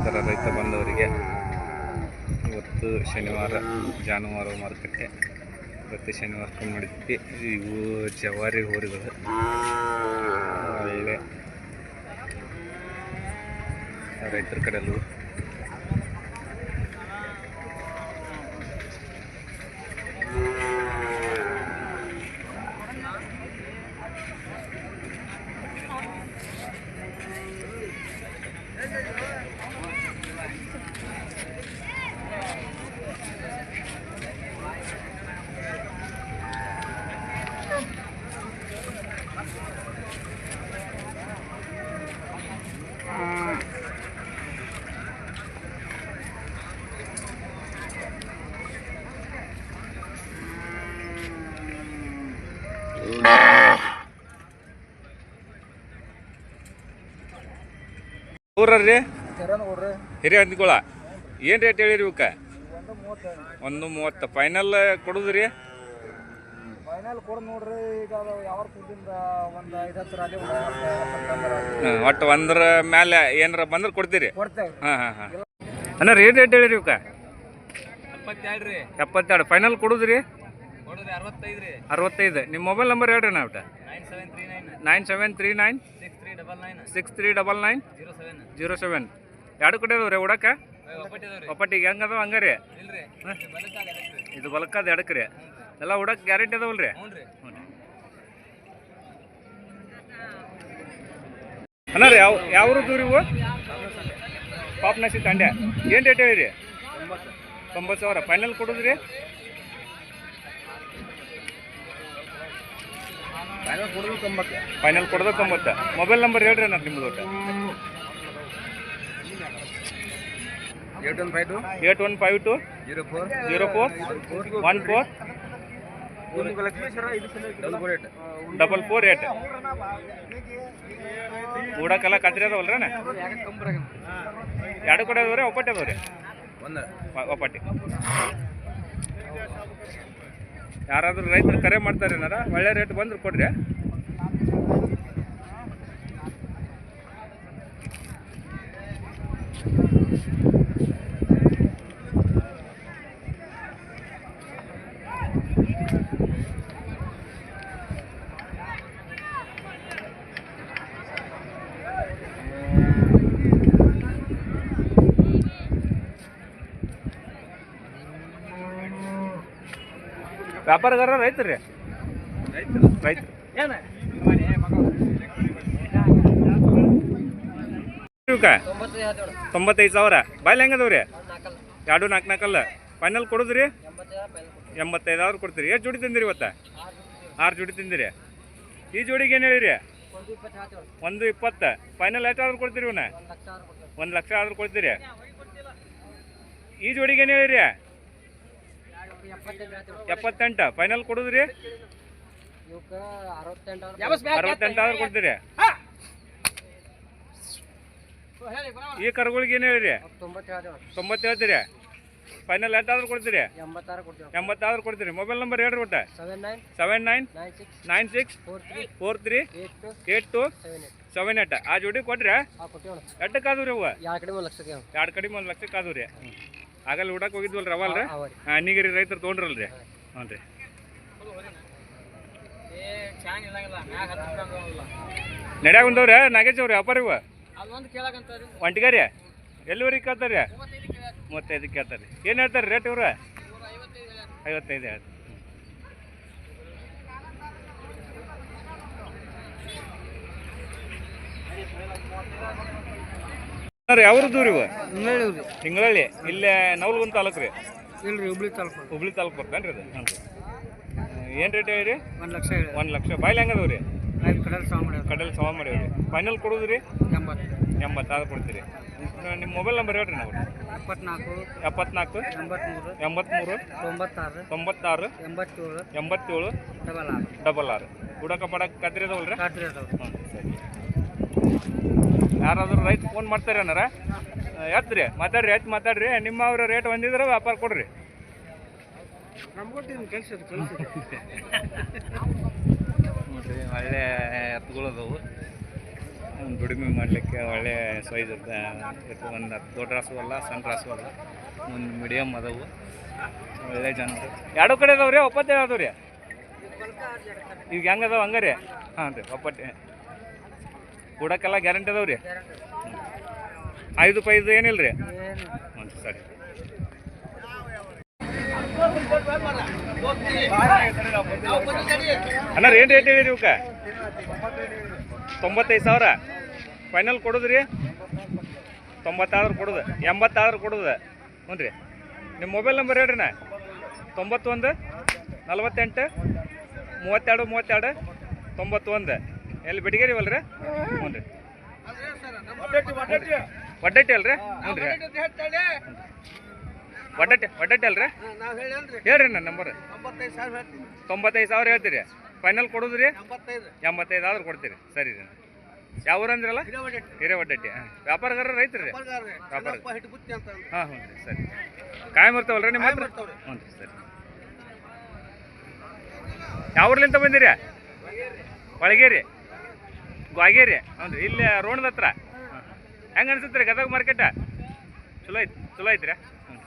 ನಮಸ್ಕಾರ ರೈತ ಬಂದವರಿಗೆ. ಇವತ್ತು ಶನಿವಾರ ಜಾನುವಾರು ಮಾರುಕಟ್ಟೆ ಪ್ರತಿ ಶನಿವಾರ ನಡೆಯುತ್ತೆ. ಇವು ಜವಾರಿ ಹೋರಿಗಳು ಒಳ್ಳೆ ರೈತರ ಕಡೆಯಲ್ಲೂ ಊರ್ರಿ ಹಿರಿಯ ಹಂದಿಗಳ ಏನು ರೇಟ್ ಹೇಳಿರಿ ಇವಕ್ಕೆ? 130 ಫೈನಲ್ ಕೊಡುದ್ರಿ? ಒಟ್ಟು 100 ಮೇಲೆ ಏನಾರ ಬಂದ್ರೆ ಕೊಡ್ತೀರಿ? ಹಾಂ ಹಾಂ ಹಾಂ ಅಣ್ಣ ರೇಟ್ ಹೇಳಿರಿ ಇವಕ್ಕೆ? 72 ಫೈನಲ್ ಕೊಡುದ್ರಿ? 65. ನಿಮ್ಮ ಮೊಬೈಲ್ ನಂಬರ್ ಹೇಳ್ರಿ ನಾ ಒಟ್ಟು. 9739 6399 07. ಎರಡು ಕಡೆ ಅದಾವ್ರಿ ಉಡಕ್ಕೆ? ಒಪ್ಪಟ್ಟಿಗೆ ಹೆಂಗದಾವ ಹಂಗಾರಿ? ಇದು ಬಲಕ್ಕದ ಎಡಕ್ಕೆ ರೀ ಎಲ್ಲ ಉಡಕ್ಕೆ ಗ್ಯಾರಂಟಿ ಅದಾವಲ್ರಿ? ಅಣ್ಣ ರೀ ಯಾವ ದೂರ ಇವು? ಪಾಪ್ನಸಿ ತಂಡ್ಯ ಏನು ರೇಟ್ ಹೇಳಿರಿ? 90,000 ಫೈನಲ್ ಕೊಡುದ್ರಿ? ಫೈನಲ್ ಕೊಡೋದು 90. ಮೊಬೈಲ್ ನಂಬರ್ ಹೇಳ್ರಿ ಅಣ್ಣ ನಿಮ್ಮದು ಒಟ್ಟು. 8152 04 14 448. ಊಡಕ್ಕೆಲ್ಲ ಕತ್ರಿ ಅದಾವಲ್ರಿ ಅಣ್ಣ? ಎರಡು ಕಡೆ ಅದಾವ್ರಿ ಒಪ್ಪಟ್ಟಿ ಅದಾವ್ರಿ? ಒಪ್ಪಟ್ಟಿ. ಯಾರಾದ್ರೂ ರೈತರು ಕರೆ ಮಾಡ್ತಾರೆ ಏನಾರ ಒಳ್ಳೆ ರೇಟ್ ಬಂದ್ರೆ ಕೊಡ್ರಿ. ವ್ಯಾಪಾರಗಾರ ರೈತರು ರೀ? ರೈತರು 95,000 ಬಾಯ್ಲಿ ಹೆಂಗದವ್ರಿ? 2 4 ಫೈನಲ್ ಕೊಡುದ್ರಿ? 85,000 ಕೊಡ್ತೀರಿ. ಎಷ್ಟು ಜೋಡಿ ತಿಂದಿರಿ ಇವತ್ತು? 6 ಜೋಡಿ ತಿಂದಿರಿ. ಈ ಜೋಡಿಗೆ ಏನು ಹೇಳಿರಿ? 120. ಫೈನಲ್ ಎಷ್ಟಾದ್ರೂ ಕೊಡ್ತೀರಿ ಇವನ್ನ? 1 ಲಕ್ಷ ಆದ್ರೂ ಕೊಡ್ತೀರಿ. ಈ ಜೋಡಿಗೆ ಏನು ಹೇಳಿರಿ? 78. ಫೈನಲ್ ಕೊಡುದ್ರಿ? 68,000 ಕೊಡ್ತೀರಿ. ಈ ಕರುಗಳಿಗೆ ಏನು ಹೇಳಿರಿ? 90 ಹೇಳ್ತೀರಿ. ಫೈನಲ್ ಎಷ್ಟಾದ್ರೂ ಕೊಡ್ತೀರಿ? 80,000 ಕೊಡ್ತೀರಿ. ಮೊಬೈಲ್ ನಂಬರ್ ಹೇಳ್ರಿ ಒಟ್ಟು. 7996438278. ಆ ಜೋಡಿ ಕೊಟ್ರಿ? ಎಟ್ಟಕ್ಕಾದ್ರಿ ಅವ? 2 ಕಡೆ 1 ಲಕ್ಷಕ್ಕಾದ್ರಿ. ಆಗಲ್ಲ ಊಟಕ್ಕೆ ಹೋಗಿದ್ವಲ್ರಿ ಅವಲ್ರಿ? ಅನ್ನಿಗಿರಿ ರೈತರು ತೊಗೊಂಡ್ರಲ್ರಿ? ಹ್ಞೂ ರೀ. ನಡ್ಯಾಗ ಬಂದವ್ರಿ ನಾಗೇಶ್ ಅವ್ರಿ ವ್ಯಾಪಾರ ಇವ ಒಂಟಿಗಾರಿ ಎಲ್ಲಿವರೆಗೆ ಕೇಳ್ತಾರೆ? 35 ಕೇಳ್ತಾರೆ. ಏನು ಹೇಳ್ತಾರೆ ರೇಟ್ ಇವ್ರು? 55 ಹೇಳ್ತಾರೆ. ರೀ ಯಾವ್ದು ದೂರ ಇವು? ತಿಂಗಳಲ್ಲಿ ಇಲ್ಲೇ ನವಲಗುಂದ ತಾಲೂಕು ರೀ? ಇಲ್ರಿ ಹುಬ್ಳಿ ತಾಲೂಕು ಬರ್ತೇನೆ ರೀ ಅದು. ಏನು ರೇಟ್ ಹೇಳಿರಿ? 1 ಲಕ್ಷ. 1 ಲಕ್ಷ. ಬಾಯ್ಲಿ ಹೆಂಗದವ್ರಿ? ಕಡಲ್ ಸಮ ಮಾಡೀವಿ. ಫೈನಲ್ ಕೊಡೋದ್ರಿ? 80,000 ಕೊಡ್ತೀರಿ. ನಿಮ್ಮ ಮೊಬೈಲ್ ನಂಬರ್ ಹೇಳ್ರಿ ನಾವು. 74 83 96 87 66. ಹುಡಕ ಪಡಕ್ಕೆ ಕದ್ರಿ ಅದಾವಲ್ರಿ? ಹ್ಞೂ ಸರಿ. ಯಾರಾದ್ರೂ ರೈತ ಫೋನ್ ಮಾಡ್ತಾರೆ ಅನ್ನಾರ ಎತ್ರಿ ಮಾತಾಡ್ರಿ, ಎತ್ತು ಮಾತಾಡ್ರಿ. ನಿಮ್ಮ ಅವ್ರ ರೇಟ್ ಹೊಂದಿದ್ರೆ ವ್ಯಾಪಾರ ಕೊಡ್ರಿ. ನೋಡ್ರಿ ಒಳ್ಳೆ ಎತ್ತುಗಳು ಅದಾವು. ದುಡಿಮೆ ಮಾಡಲಿಕ್ಕೆ ಒಳ್ಳೆ ಸೈಜ್ ಇರ್ತದೆ. ಒಂದು ದೊಡ್ಡ ರಾಸು ಅಲ್ಲ, ಸಣ್ಣ ರಾಸು ಅಲ್ಲ, ಒಂದು ಮೀಡಿಯಮ್ ಅದಾವು. ಒಳ್ಳೆ ಜನರು ಎರಡು ಕಡೆ ಅದಾವ ರೀ. ಒಪ್ಪತ್ತೆ ಅದಾವ ರೀ. ಈಗ ಹೆಂಗೆ ಅದಾವ ಹಂಗೆ ರೀ? ಹಾಂ ರೀ, ಒಪ್ಪಟ್ಟೆ ಕೂಡಕ್ಕೆಲ್ಲ ಗ್ಯಾರಂಟಿ ಅದಾವ ರೀ. 5 ಏನಿಲ್ಲ ರೀ? ಹ್ಞೂ ಸರಿ. ಅಣ್ಣ ಏನು ರೇಟ್ ಹೇಳಿರಿ ಇವಕ್ಕೆ? 95,000 ಫೈನಲ್ ಕೊಡೋದು ರೀ? 90 ಕೊಡೋದು, 80 ಕೊಡೋದು. ಹ್ಞೂ ರೀ. ನಿಮ್ಮ ಮೊಬೈಲ್ ನಂಬರ್ ಹೇಳ್ರಿ ನಾ. 91 48 32 91. ಎಲ್ಲಿ ಬೆಟಗೇರಿ ಅಲ್ಲ ರೀ? ಹ್ಞೂ ರೀ. ಒಡ್ಡಟ್ಟಿ ಅಲ್ರಿ? ಹ್ಞೂ ರೀ. ಒಡ್ಡಟ್ಟಿ ಅಲ್ರಿ? ಹೇಳ್ರಿ ನನ್ನ ನಂಬರ್. 95,000 ಹೇಳ್ತೀರಿ. ಫೈನಲ್ ಕೊಡೋದು ರೀ? 85,000 ಕೊಡ್ತೀರಿ. ಸರಿ ರೀ. ಯಾವ ಊರು ಅಂದ್ರಲ್ಲ? ಹಿರೇವಡ್ಡಟ್ಟಿ. ಹಾಂ, ವ್ಯಾಪಾರಗಾರ ರೈತರು ರೀ? ವ್ಯಾಪಾರ. ಹಾಂ ಹ್ಞೂ ರೀ. ಸರಿ. ಕಾಯಂ ಇರ್ತಾವಲ್ರಿ ನಿಮ್ಮ ಹತ್ರ? ಹ್ಞೂ ರೀ. ಸರಿ. ಯಾವ ಊರ್ಲಿಂತ ಬಂದಿರಿ? ಒಳಗೇರಿ, ಗ್ವಾಗೇರಿ. ಹ್ಞೂ ರೀ. ಇಲ್ಲಿ ರೋಣದ ಹತ್ರ. ಹೆಂಗೆ ಅನ್ಸುತ್ತೆ ರೀ ಗದಗ ಮಾರ್ಕೆಟ? ಚಲೋ ಐತಿ? ಚಲೋ ಐತ್ರಿ? ಹ್ಞೂ.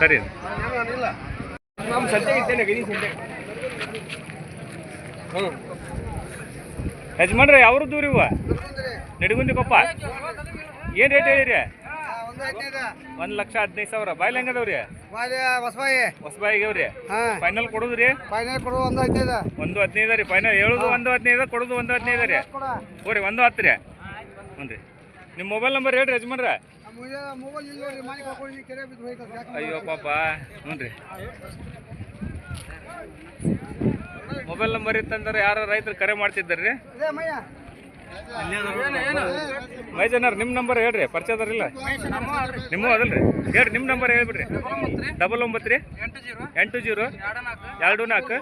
ಸರಿ. ನಮ್ಮ ಸಂತೆ ಇದ್ದೇನೆ ಗಣಿ ಸಂತೆ. ಹ್ಞೂ ಯಜಮಾನ್ರಿ ಯಾವ್ರು ದೂರ ಇವ? ನಡಿಗುಂದಿ ಕೊಪ್ಪ. ಏನು ರೇಟ್ ಹೇಳಿರಿ? 1,15,000. ಬಾಯ್ಲಿ ಹೆಂಗದವ್ರಿ? ಹೊಸಬಾಯಿಗೆ ಅವ್ರಿ. ಫೈನಲ್ ಕೊಡೋದ್ರಿ? ಫೈನಲ್ ಕೊಡೋದು 1,15,000. 1,15 ರೀ. ಫೈನಲ್ ಹೇಳೋದು 1,15, ಕೊಡೋದು 1,15 ರೀ. ಹೋರಿ 1,10 ರೀ. ಹ್ಞೂ ರೀ. ನಿಮ್ಮ ಮೊಬೈಲ್ ನಂಬರ್ ಹೇಳ್ರಿ ಯಜಮಾನ್ರ. ಅಯ್ಯೋ ಪಾಪ. ಹ್ಞೂ ರೀ. ಮೊಬೈಲ್ ನಂಬರ್ ಇತ್ತಂದ್ರೆ ಯಾರು ರೈತರು ಕರೆ ಮಾಡ್ತಿದ್ದಾರ್ರಿ? ಮೈಜನರ್ ನಿಮ್ಮ ನಂಬರ್ ಹೇಳ್ರಿ. ಪರಿಚಯದಾರಿಲ್ಲ ನಿಮ್ಮ ಅದಲ್ರಿ? ಹೇಳ್ರಿ ನಿಮ್ಮ ನಂಬರ್ ಹೇಳ್ಬಿಡ್ರಿ. 99 80 24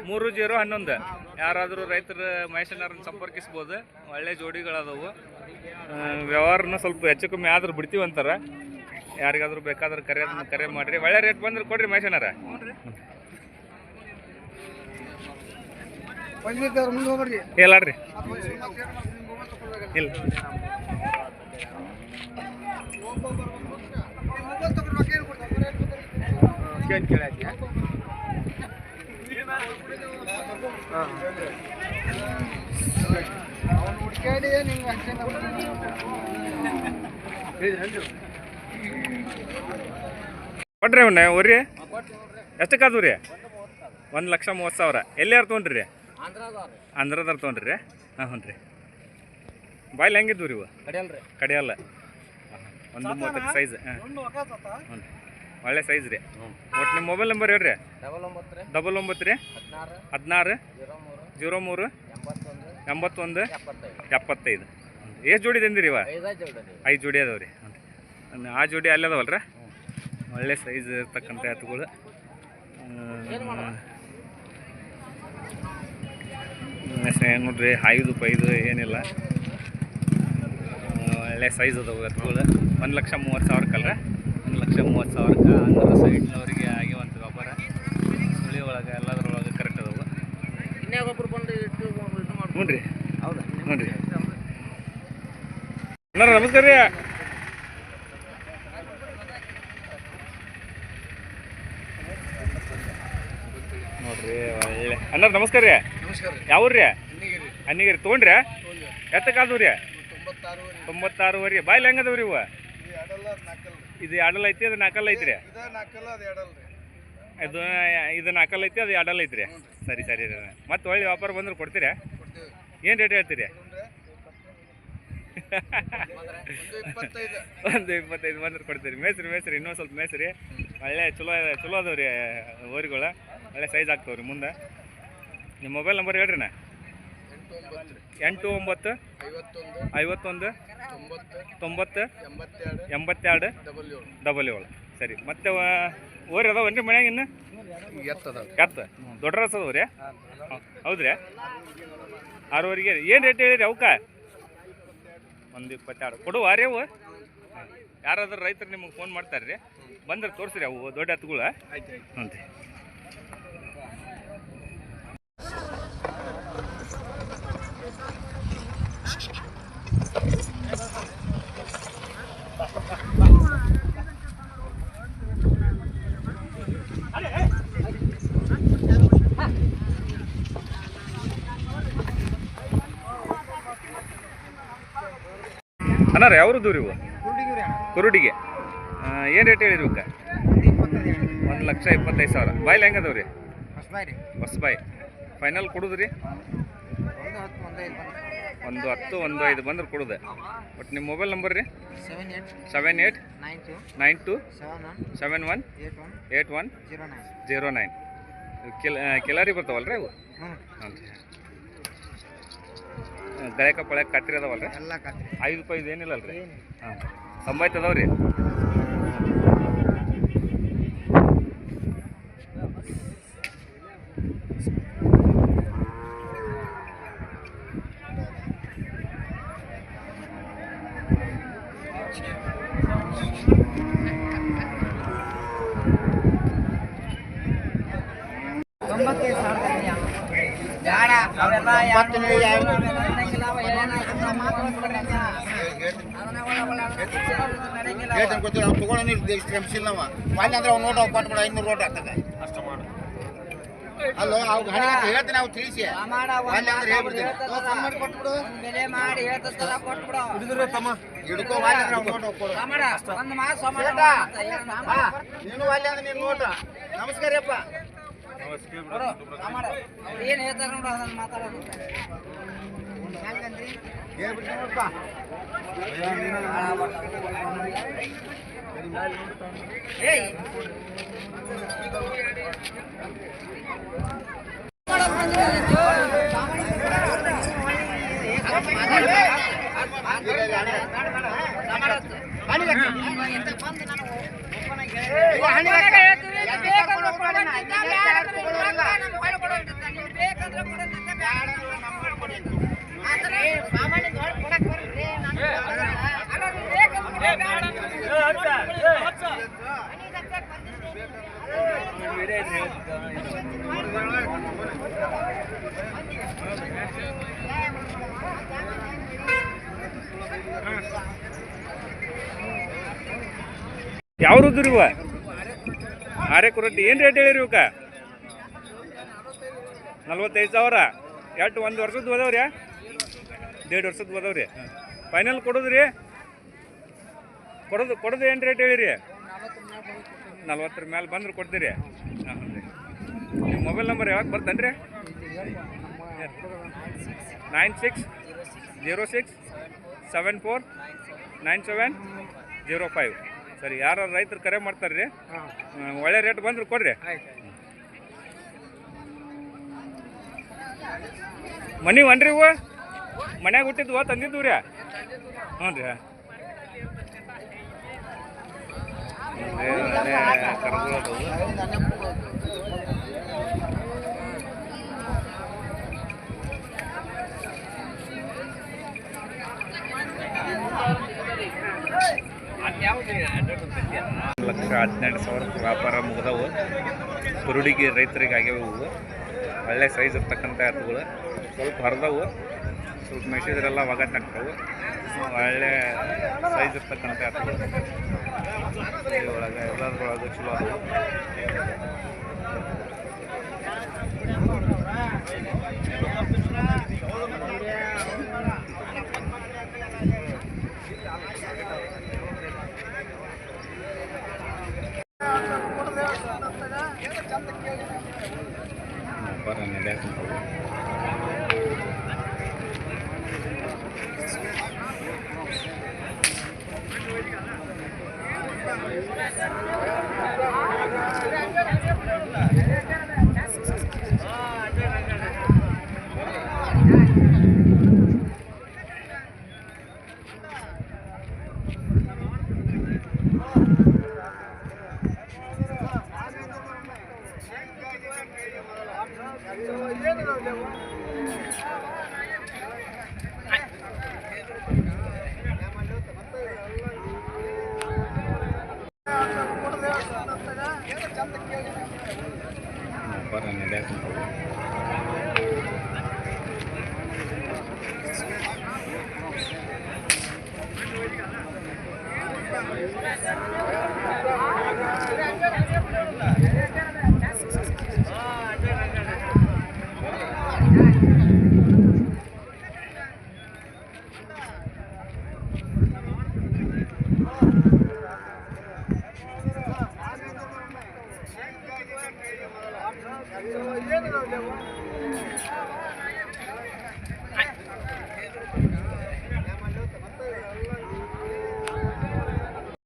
3011. ಯಾರಾದರೂ ರೈತರು ಮಹೇಶನವ್ರನ್ನ ಸಂಪರ್ಕಿಸ್ಬೋದು. ಒಳ್ಳೆ ಜೋಡಿಗಳದವು. ವ್ಯವಹಾರನ ಸ್ವಲ್ಪ ಹೆಚ್ಚು ಕಮ್ಮಿ ಆದ್ರೂ ಬಿಡ್ತೀವಿ ಅಂತಾರೆ. ಯಾರಿಗಾದ್ರೂ ಬೇಕಾದ್ರೆ ಕರೆ ಮಾಡಿರಿ. ಒಳ್ಳೆ ರೇಟ್ ಬಂದ್ರೆ ಕೊಡ್ರಿ ಮಹೇಶನರ. ಹೇಳಾಡ್ರಿ. ಇಲ್ಲ ಕೊಡ್ರಿ ಅವನ್ನ ಊರಿ. ಎಷ್ಟಕ್ಕಾದವು ರೀ? 1,30,000. ಎಲ್ಲಿ ಯಾರು ತೊಗೊಂಡ್ರಿ? ಆಂಧ್ರದಾರ ತೊಗೊಂಡ್ರಿ? ಹಾಂ ಹ್ಞೂ ರೀ. ಬಾಯ್ಲಿ ಹೆಂಗಿದ್ವು ರೀ ಇವು? ಕಡಿಯಲ್ಲ. 1,30 ಸೈಜ್. ಹಾಂ ಹ್ಞೂ ರೀ. ಒಳ್ಳೆ ಸೈಜ್ ರೀ. ಒಟ್ಟು ನಿಮ್ಮ ಮೊಬೈಲ್ ನಂಬರ್ ಹೇಳ್ರಿ. 99 16 03 81 75. ಎಷ್ಟು ಜೋಡಿ ತಂದಿರಿ ಇವ? 5 ಜೋಡಿ ಅದಾವ ರೀ. ಆ ಜೋಡಿ ಅಲ್ಲಿ ಅದಾವಲ್ರ? ಒಳ್ಳೆ ಸೈಜ್ ಇರ್ತಕ್ಕಂಥ ಎತ್ತುಗಳು. ನೋಡ್ರಿ 5 ಏನಿಲ್ಲ. ಒಳ್ಳೆ ಸೈಜ್ ಅದಾವು ಎತ್ತುಗಳು. 1,30,000 ಕಲ್ರ. 1,30,000 ಅಂದ್ರೆ ಸೈಡ್ನವ್ರಿಗೆ ಆಗಿವಂತ ವ್ಯಾಪಾರ. ಸುಳಿ ಒಳಗೆ ಎಲ್ಲದ್ರೊಳಗೆ ಕರೆಕ್ಟ್ ಅದಾವು. ಹ್ಞೂ ರೀ. ಹೌದಾ? ಹ್ಞೂ ರೀ. ಅಣ್ಣ ನಮಸ್ಕಾರ ರೀ. ನೋಡ್ರಿ ಒಳ್ಳೆ ಅಣ್ಣ ನಮಸ್ಕಾರ ರೀ. ಯಾವ್ರಿ? ಅನ್ನಿಗಿರಿ. ತೊಗೊಂಡ್ರಿ? ಎತ್ತಕ್ಕಾದವು ರೀ? 96. ಬಾಯ್ಲಿ ಹೆಂಗದವ್ರಿ ಇವು? ಇದು ಅಡಲ್ ಐತಿ, ಅದು ನಾಲ್ಕಲ್ಲ ಐತ್ರಿ? ಇದು ನಾಲ್ಕಲ್ಲ ಐತಿ, ಅದು ಅಡಲ್ ಐತ್ರಿ. ಸರಿ ಸರಿ ರೀ. ಮತ್ತೆ ಒಳ್ಳೆ ವ್ಯಾಪಾರ ಬಂದ್ರೆ ಕೊಡ್ತೀರಾ? ಏನು ರೇಟ್ ಹೇಳ್ತೀರಿ? 1,25 ಬಂದ್ರೆ ಕೊಡ್ತೀರಿ. ಮೇಸ್ರಿ ಇನ್ನೊಂದು ಸ್ವಲ್ಪ ಮೇಸ್ರಿ. ಒಳ್ಳೆ ಚಲೋ ಅದಾವ್ರಿ ಓರಿಗಳು. ಒಳ್ಳೆ ಸೈಜ್ ಆಗ್ತಾವ್ರಿ ಮುಂದೆ. ನಿಮ್ಮ ಮೊಬೈಲ್ ನಂಬರ್ ಹೇಳ್ರಿ ನಾ. 89 51 90 82 77. ಸರಿ. ಮತ್ತೆ ಓರಿ ಅದಾವನ್ರಿ ಮನ್ಯಾಗ? ಇನ್ನು ಎತ್ತ ದೊಡ್ಡ ರಸ ಅದಾವ್ರಿ? ಹೌದ್ರಿ? 6ವರೆಗೆ. ಏನು ರೇಟ್ ಹೇಳಿರಿ ಅವಕ್ಕೆ? 1,22 ಕೊಡುವ ರೀ ಅವು? ಯಾರಾದ್ರೂ ರೈತರು ನಿಮಗೆ ಫೋನ್ ಮಾಡ್ತಾರೆ ರೀ? ಬಂದ್ರೆ ತೋರಿಸ್ರಿ ಅವು ದೊಡ್ಡ ಎತ್ತುಗಳು. ಹ್ಞೂ ರೀ. ಅನ್ನಾರ ಯಾವ್ರು ದೂರ ಇವು ಕುರುಡಿಗೆ ಏನು ರೇಟ್ ಹೇಳಿರಿ ಇವಕ್ಕೆ 1,25,000 ಬಾಯ್ಲಿ ಹೆಂಗದವ್ ರೀ ಹೊಸಬಾಯಿ ಫೈನಲ್ ಕೊಡುದ್ರಿ 1,10,1,5 ಬಂದ್ರೆ ಕೊಡುದೆ ಬಟ್ ನಿಮ್ಮ ಮೊಬೈಲ್ ನಂಬರ್ ರೀ 7892718109 ಕಿಲಾರಿ ಬರ್ತಾವಲ್ಲ ರೀ ಅವು ಹ್ಞೂ ರೀ ಗಳೆಕ ಪಳೆಕ ಕತ್ರಿ ಅದಾವಲ್ಲ ರೀ ಎಲ್ಲ ಕತ್ರಿ 5 ರೂಪಾಯಿ ಏನಿಲ್ಲ ಅಲ್ರಿ ಹಾಂ ಸಂಬಾಯ್ತು ಅದಾವ ರೀ ಅಲ್ಲೋ ಅವ್ರು ಹೇಳ್ತೀನಿ ನಾವು ತಿಳಿಸಿ ಹಿಡ್ಕೋ ನೀನು ಅಲ್ಲಿ ಅಂದ್ರೆ ನೀನು ನೋಡ್ರ ನಮಸ್ಕಾರ ಅಪ್ಪ ಏನ್ ಹೇಳ್ತಾರ ನೋಡು ಅದನ್ನ ಮಾತಾಡೋದು ಹೇಳ್ಬಿಡ್ತೀನಪ್ಪ ಯಾವ್ದು ಇವ ಆರೆ ಕುರಟ್ಟಿ ಏನು ರೇಟ್ ಹೇಳಿರಿ ಇವಕ್ಕೆ 45,000 ಎಷ್ಟು 1 ವರ್ಷದ್ದು ಹೋದವ್ರಿ 1.5 ವರ್ಷದ್ದು ಹೋದವ್ರಿ ಫೈನಲ್ ಕೊಡೋದ್ರಿ ಕೊಡೋದು ಏನು ರೇಟ್ ಹೇಳಿರಿ 40 ಮೇಲೆ ಬಂದ್ರೆ ಕೊಡ್ತೀರಿ ಹಾಂ ರೀ ನಿಮ್ಮ ಮೊಬೈಲ್ ನಂಬರ್ ಯಾವಾಗ ಬರ್ತೇನೆ ರೀ 9606749705 ಸರಿ ಯಾರು ರೈತರು ಕರೆ ಮಾಡ್ತಾರೆ ರೀ ಒಳ್ಳೆ ರೇಟ್ ಬಂದ್ರೆ ಕೊಡ್ರಿ ಮನೆ ಒನ್ರಿ ಇವು ಮನ್ಯಾಗ ಹುಟ್ಟಿದ್ವ ತಂದಿದ್ದು ರೀ ಹ್ಞೂ ರೀ $1,12,000 ವ್ಯಾಪಾರ ಮುಗಿದವು ಕುರುಡಿಗೆ ರೈತರಿಗೆ ಆಗ್ಯಾವ ಇವು ಒಳ್ಳೆ ಸೈಜ್ ಇರ್ತಕ್ಕಂಥ ಎತ್ತುಗಳು ಸ್ವಲ್ಪ ಹರಿದವು ಸ್ವಲ್ಪ ಮೆಸಿದ್ರೆಲ್ಲ ಒಗಟ್ಟಾಗ್ತವೆ ಒಳ್ಳೆ ಸೈಜ್ ಇರ್ತಕ್ಕಂಥ ಎತ್ತುಗಳು ಒಳಗೆ ಎಲ್ಲದ್ರೊಳಗೆ ಚಲೋ ಅದು ವ್ಯಾಪಾರ ನಡೆಯಕ್ಕಂಥವು ವ್ಯಾಪಾರ ನಡೆಯಕ್ಕಂಥವು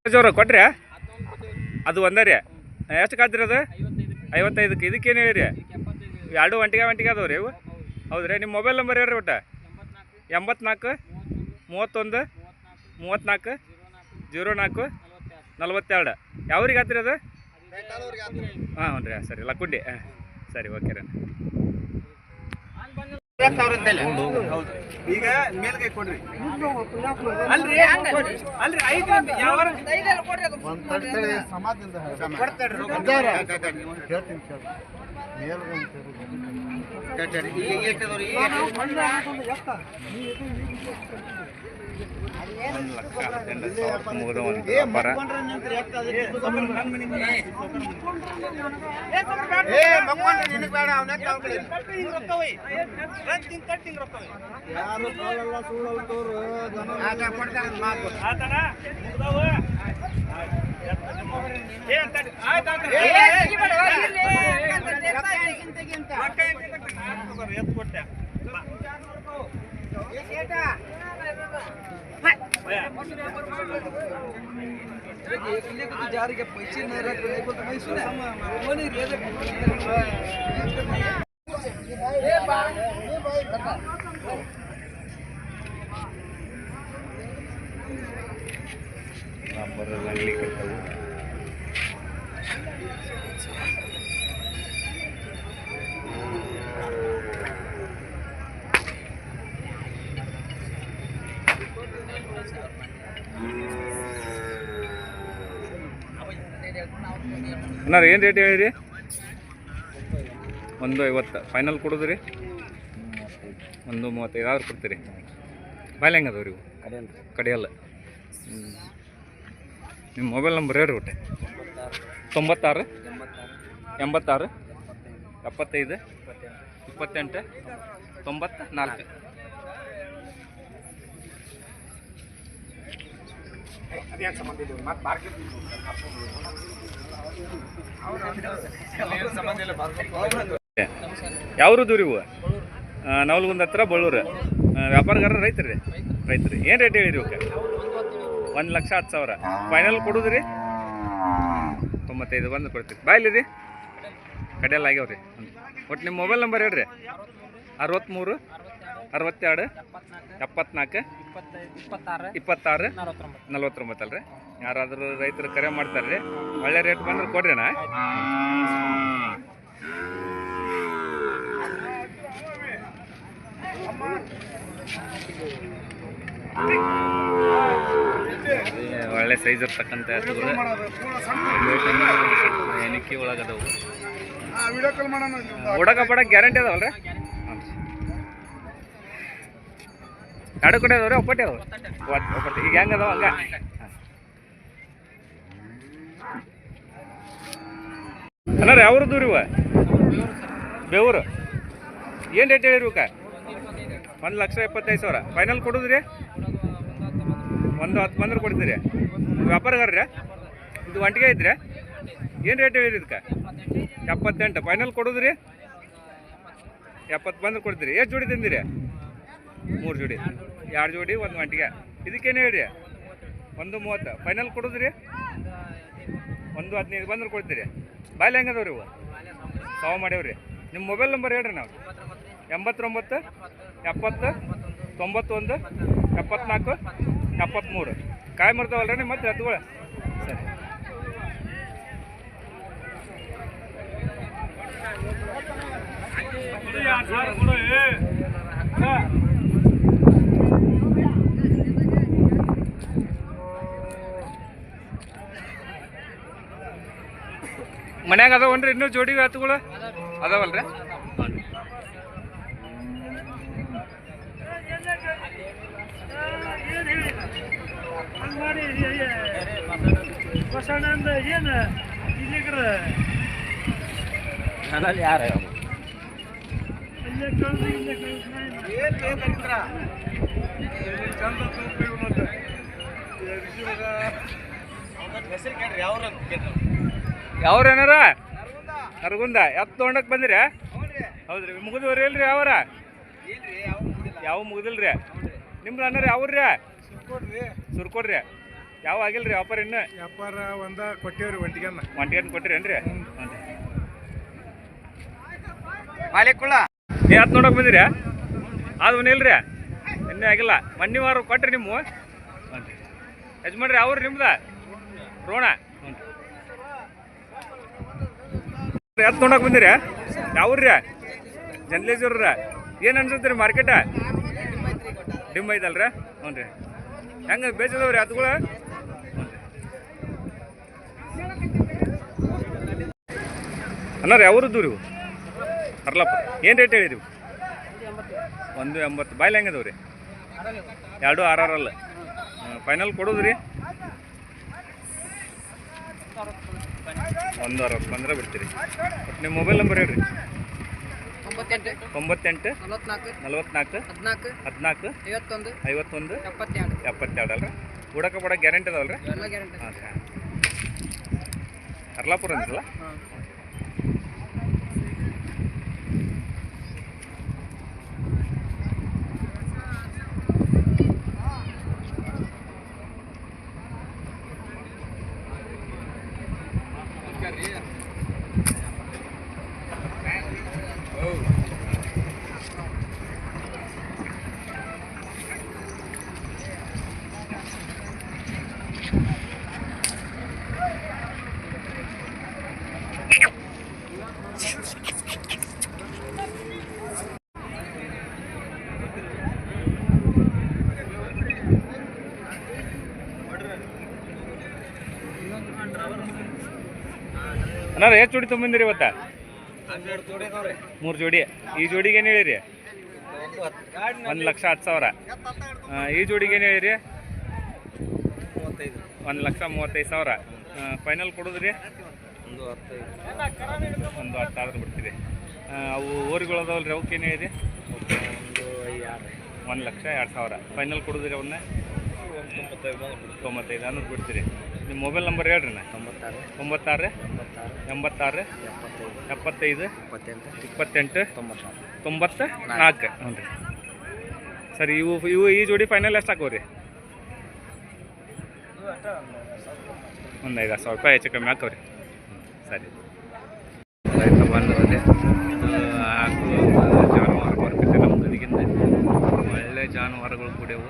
ಜೋರ ಕೊಟ್ರಿ ಅದು ಒಂದೇ ರೀ ಎಷ್ಟು ಕಾದ್ರಿ ಅದು 55ಕ್ಕೆ ಇದಕ್ಕೇನು ಹೇಳಿರಿ ಎರಡು ಒಂಟಿಗೆ ಅದಾವ ರೀ ಇವು ಹೌದು ರೀ ನಿಮ್ಮ ಮೊಬೈಲ್ ನಂಬರ್ ಹೇಳ್ರಿ ಒಟ್ಟು 84 31 34 04 42 ಯಾವ್ರಿಗೆ ಆತ್ರಿ ಅದು ಹಾಂ ಹ್ಞೂ ರೀ ಸರಿ ಲಕ್ಕುಂಡಿ ಹಾಂ ಸರಿ ಓಕೆ ರೀ ಈಗ ಮೇಲ್ಗೈ ಕೊಡ್ರಿ ಮುಗಿದ ಒಂದು ವ್ಯಾಪಾರ ಜಾರಿಗೆ पैसे नाही राहत नाही बोलतो पैसे नाही कोणी रेज अंगली करताವು ಅಣ್ಣ ಏನು ರೇಟ್ ಹೇಳಿರಿ 150 ಫೈನಲ್ ಕೊಡೋದ್ರಿ 135 ಆದ್ರೂ ಕೊಡ್ತೀರಿ ಬಾಯ್ಲೆ ಹೆಂಗೆ ಅದಾವ್ರಿ ಇವು ಕಡಿಯಲ್ಲ ನಿಮ್ಮ ಮೊಬೈಲ್ ನಂಬರ್ ಹೇಳ್ರಿ ಒಟ್ಟೆ 96 86 75 28 94 ಯಾವ್ರು ದೂರ ಇವು ನವಲಗುಂದ ಹತ್ರ ಬಳ್ಳೂರು ವ್ಯಾಪಾರಗಾರ ರೈತರು ಏನು ರೇಟ್ ಹೇಳಿರಿ ಇವಕ್ಕೆ 1,10,000 ಫೈನಲ್ ಕೊಡೋದ್ರಿ 95 ಬಂದು ಕೊಡ್ತೀರಿ ಬಾಯ್ಲಿ ರೀ ಕಡೆಯಲ್ಲ ಆಗ್ಯಾವ್ರಿ ಒಟ್ಟು ನಿಮ್ಮ ಮೊಬೈಲ್ ನಂಬರ್ ಹೇಳ್ರಿ 63 62 74 26 49 ಅಲ್ರಿ ಯಾರಾದರೂ ರೈತರು ಕರೆ ಮಾಡ್ತಾರೆ ರೀ ಒಳ್ಳೆ ರೇಟ್ ಬಂದ್ರೆ ಕೊಡ್ರಿ ಅಣ್ಣ ಒಳ್ಳೆ ಸೈಜ್ ಇರ್ತಕ್ಕಂಥ ಎತ್ತುಗಳು ಎಣಿಕೆ ಒಳಗದವು ಉಡಕ ಪಡಕ್ಕೆ ಗ್ಯಾರಂಟಿ ಅದಾವಲ್ರಿ ಎರಡು ಕಡೆ ಅದಾವ್ರಿ ಒಪ್ಪಟ್ಟೆ ಅದಾವ ಒಪ್ಪಟ್ಟೆ ಈಗ ಹೆಂಗೆ ಅದಾವ ಹಂಗ ಅಲ್ಲ ರೀ ಅವ್ರು ದೂರ ಇವ ಬೇವರು ಏನು ರೇಟ್ ಹೇಳಿರಿ ಇವಕ್ಕೆ 1,75,000 ಫೈನಲ್ ಕೊಡೋದ್ರಿ 110 ಬಂದ್ರೆ ಕೊಡ್ತೀರಿ ವ್ಯಾಪಾರಗಾರ್ರಿ ಇದು ಒಂಟಿಗೆ ಐತ್ರಿ ಏನು ರೇಟ್ ಹೇಳಿರಿ ಇದಕ್ಕೆ 78 ಫೈನಲ್ ಕೊಡೋದ್ರಿ 70 ಬಂದ್ರೆ ಕೊಡ್ತೀರಿ ಎಷ್ಟು ಜೋಡಿ ತಂದಿರಿ 3 ಜೋಡಿ 2 ಜೋಡಿ ಒಂದು ಒಂಟಿಗೆ ಇದಕ್ಕೇನು ಹೇಳ್ರಿ 130 ಫೈನಲ್ ಕೊಡೋದ್ರಿ 115 ಬಂದ್ರೆ ಕೊಡ್ತೀರಿ ಬಾಯ್ಲಿ ಹೆಂಗದವ್ರಿ ಇವು ಸಾವು ಮಾಡ್ಯಾವ್ರಿ ನಿಮ್ಮ ಮೊಬೈಲ್ ನಂಬರ್ ಹೇಳ್ರಿ ನಾವು 89 70 91 74 73 ಕಾಯಿ ಮಾಡ್ತಾವಲ್ರಿ ನಿಮ್ಮ ಮತ್ತೆ ಎತ್ತುಗಳು ಸರಿ ಮನ್ಯಾಗ ಅದಾವನ್ರಿ ಇನ್ನೂ ಜೋಡಿ ಎತ್ತುಗಳು ಅದಾವಲ್ರಿ ಏನು ಯಾರ ಯಾವ್ರೇನಾರ ನರಗುಂದ ಎತ್ತು ತೊಗೊಂಡಕ್ಕೆ ಬಂದಿರಿ ಹೌದ್ರಿ ಮುಗಿದವ್ರಿ ಇಲ್ರಿ ಯಾವರ ಯಾವ ಮುಗಿದಿಲ್ರಿ ನಿಮ್ದು ಅನ್ನಾರ ಯಾವ್ರಿ ಸುರ್ಕೊಡ್ರಿ ಯಾವ ಆಗಿಲ್ಲ ರೀ ವ್ಯಾಪಾರ ಇನ್ನು ವ್ಯಾಪಾರ ಒಂದ ಕೊಟ್ಟೇವ್ರಿ ಒಂಟಿಗನ್ನ ಕೊಟ್ಟಿರಿ ಏನ್ರಿ ಮಾಲಿಕುಳ್ಳ ನೀ ಹತ್ತು ನೋಡಕ್ ಬಂದಿರಿ ಅದು ಇಲ್ರಿ ಇನ್ನೂ ಆಗಿಲ್ಲ ಮೊನ್ನೆ ವಾರ ಕೊಟ್ರಿ ನಿಮ್ಮ ಯಜಮಾನ್ರಿ ಅವ್ರು ನಿಮ್ದ ರೋಣ ಹತ್ತು ನೋಡಕ್ ಬಂದಿರಿ ಯಾವ್ರಿ ಜನ್ಲೇಜವ್ರ ಏನು ಅನ್ಸುತ್ತೆ ರೀ ಮಾರ್ಕೆಟ ಡಿಮ್ ಐತಲ್ರಿ ಹ್ಞೂ ರೀ ಹೆಂಗೆ ಬೇಜದವ್ರಿ ಹತ್ತುಗಳು ಅನ್ನಾರ ಯಾವ್ರದ್ದು ರೀ ಅರ್ಲಪ್ಪ ಏನು ರೇಟ್ ಹೇಳಿದೀವಿ 180 ಬಾಯ್ಲಿ ಹೆಂಗದವು ರೀ 2 6 ಫೈನಲ್ ಕೊಡೋದು ರೀ 160 ಬಂದ್ರೆ ಬಿಡ್ತೀರಿ ನಿಮ್ಮ ಮೊಬೈಲ್ ನಂಬರ್ ಹೇಳ್ರಿ 98 44 14 51 72 ಅಲ್ರಿ ಉಡಕ ಪಡ ಗ್ಯಾರಂಟಿ ಅದಾವಲ್ರಿ ಹಾಂ ರೀ ಅರ್ಲಾಪುರ ಅಂತಲ್ಲ ಅನ್ನಾರ ಎಷ್ಟು ಜೋಡಿ ತೊಗೊಂಬಂದಿರಿ ಇವತ್ತ 3 ಜೋಡಿ ಈ ಜೋಡಿಗೆ ಏನು ಹೇಳಿರಿ 1,10,000 ಈ ಜೋಡಿಗೆ ಏನು ಹೇಳಿರಿ 1,35,000 ಫೈನಲ್ ಕೊಡೋದ್ರಿ 1 10 ಆದ್ರೆ ಬಿಡ್ತೀರಿ ಅವು ಊರುಗಳು ಅದಾವಲ್ಲ ರೀ ಅವಕ್ಕೆ ಏನು ಹೇಳಿರಿ 1,02,000 ಫೈನಲ್ ಕೊಡೋದ್ರಿ ಅವನ್ನ 95 ಅನ್ನೋದು ಬಿಡ್ತೀರಿ ನಿಮ್ಮ ಮೊಬೈಲ್ ನಂಬರ್ ಹೇಳ್ರಿ ನಾ 96 86 75 28 94 ಹ್ಞೂ ರೀ ಸರಿ ಇವು ಈ ಜೋಡಿ ಫೈನಲ್ ಎಷ್ಟು ಹಾಕೋರಿ ಒಂದು 5,000 ರೂಪಾಯಿ ಹೆಚ್ಚು ಕಮ್ಮಿ ಹಾಕೋರಿ ಸರಿ ರೈತ ಬಂದವಲ್ಲಿ ಆಕಳು ಜಾನುವಾರು ಮಾರುಕಟ್ಟೆ ನಮ್ಮ ಗದಿಗಿಂದ ಒಳ್ಳೆ ಜಾನುವಾರುಗಳು ಕೂಡ್ಯವು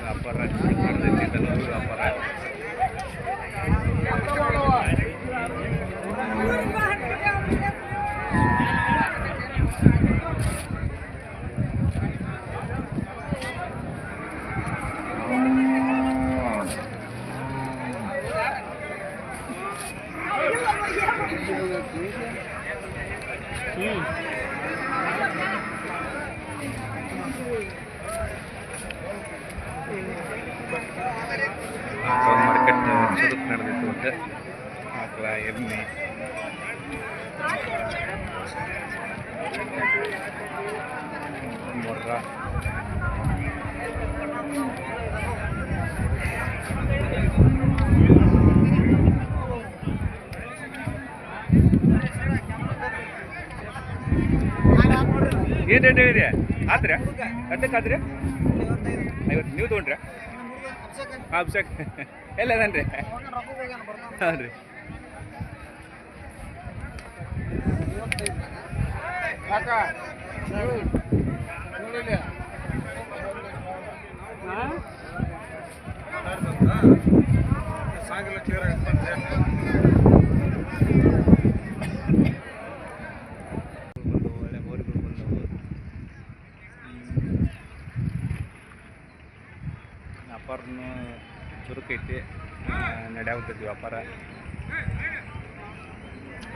ವ್ಯಾಪಾರ ವ್ಯಾಪಾರ ಮಾರ್ಕೆಟ್ ಚುರುಕು ನಡೆದಿತ್ತು ಅಂತ ಆಕಳ ಎಮ್ಮೆ ಮೊರ್ರ ಏನು ರೇಟ್ ಹೇಳಿರಿ ಆತ್ರಿ ಎಷ್ಟಕ್ಕೆ ಆತ್ರಿ 50 ನೀವು ತೊಗೊಂಡ್ರಿ ಹಾಂ ಅಭಿಷೇಕ್ ಎಲ್ಲ ಅದನ್ರಿ ಹಾಂ ರೀ ವ್ಯಾಪಾರನೂ ಚುರುಕೈತಿ ನಡೆಯಾಗುತ್ತೈತಿ ವ್ಯಾಪಾರ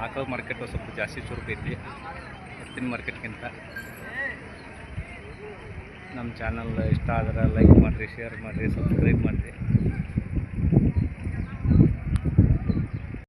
ಆಕಳ ಮಾರ್ಕೆಟ್ ಸ್ವಲ್ಪ ಜಾಸ್ತಿ ಚುರುಕೈತಿ ಎತ್ತಿನ ಮಾರ್ಕೆಟ್ಗಿಂತ ನಮ್ಮ ಚಾನಲ್ ಇಷ್ಟ ಆದ್ರೆ ಲೈಕ್ ಮಾಡಿರಿ ಶೇರ್ ಮಾಡಿರಿ ಸಬ್ಸ್ಕ್ರೈಬ್ ಮಾಡಿರಿ